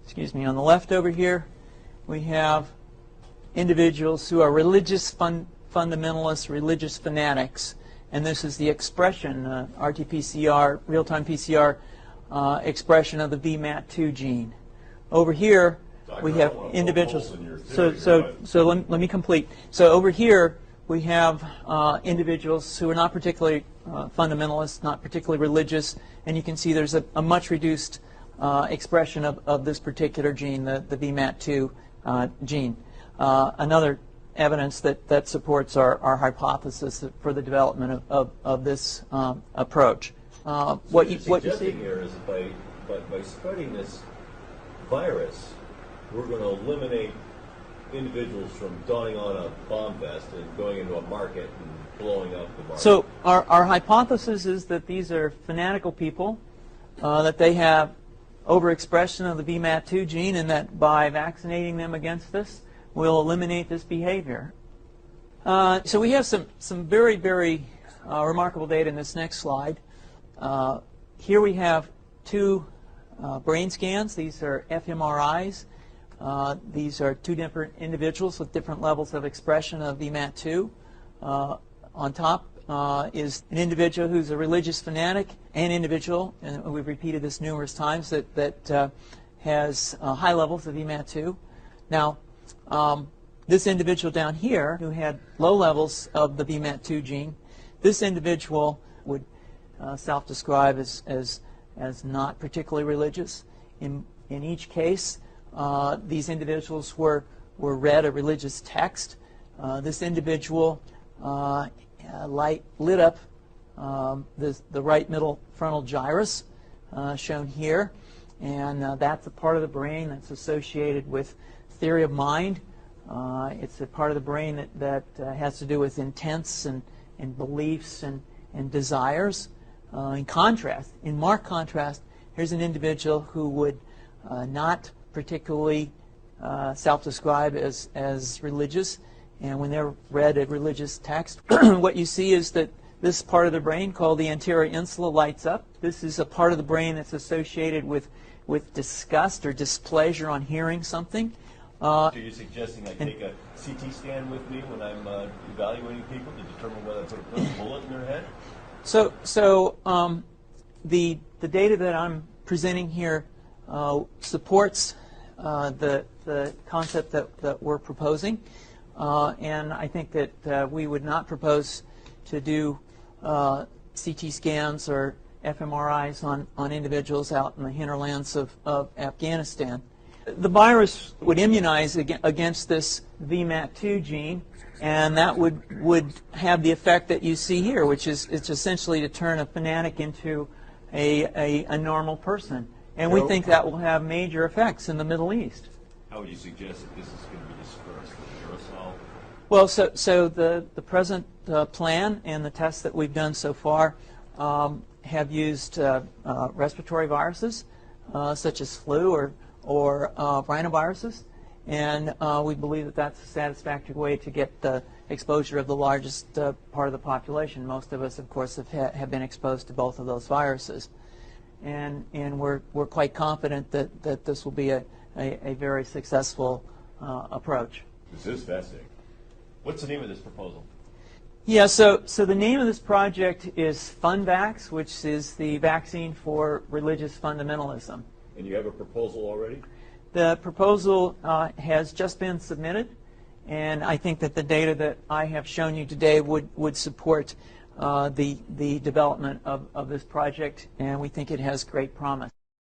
excuse me, on the left over here, we have individuals who are religious fundamentalists, religious fanatics, and this is the expression, RT-PCR, real-time PCR expression of the VMAT2 gene. Over here, we have individuals. So let me complete. So over here, we have individuals who are not particularly fundamentalist, not particularly religious, and you can see there's a much reduced expression of this particular gene, the VMAT2 gene. Another evidence that supports our hypothesis for the development of this approach. What you see here is by spreading this virus, we're going to eliminate individuals from donning on a bomb vest and going into a market and blowing up the market. So our hypothesis is that these are fanatical people, that they have overexpression of the VMAT2 gene, and that by vaccinating them against this, we'll eliminate this behavior. So we have some very, very remarkable data in this next slide. Here we have two brain scans. These are fMRIs. These are two different individuals with different levels of expression of VMAT2. On top is an individual who's a religious fanatic, an individual, and we've repeated this numerous times, that has high levels of VMAT2. Now, this individual down here who had low levels of the VMAT2 gene, this individual would self-describe as not particularly religious. In each case, these individuals were read a religious text. This individual lit up the right middle frontal gyrus, shown here, and that's a part of the brain that's associated with theory of mind. It's a part of the brain that has to do with intents and beliefs and desires. In marked contrast, here's an individual who would not particularly self-describe as religious, and when they're read a religious text, what you see is that this part of the brain called the anterior insula lights up. This is a part of the brain that's associated with disgust or displeasure on hearing something. So you're suggesting I take a CT scan with me when I'm evaluating people to determine whether I put a bullet in their head? So the data that I'm presenting here supports the concept that we're proposing, and I think that we would not propose to do CT scans or fMRIs on individuals out in the hinterlands of Afghanistan. The virus would immunize against this VMAT2 gene, and that would have the effect that you see here, which is it's essentially to turn a fanatic into a normal person. And we think that will have major effects in the Middle East. How would you suggest that this is going to be dispersed with aerosol? Well, so the present plan and the tests that we've done so far have used respiratory viruses, such as flu or rhinoviruses, and we believe that that's a satisfactory way to get the exposure of the largest part of the population. Most of us, of course, have been exposed to both of those viruses, and we're quite confident that this will be a very successful approach. This is fascinating. What's the name of this proposal? Yeah, so the name of this project is FunVax, which is the vaccine for religious fundamentalism. And you have a proposal already? The proposal has just been submitted, and I think that the data that I have shown you today would support the development of this project, and we think it has great promise.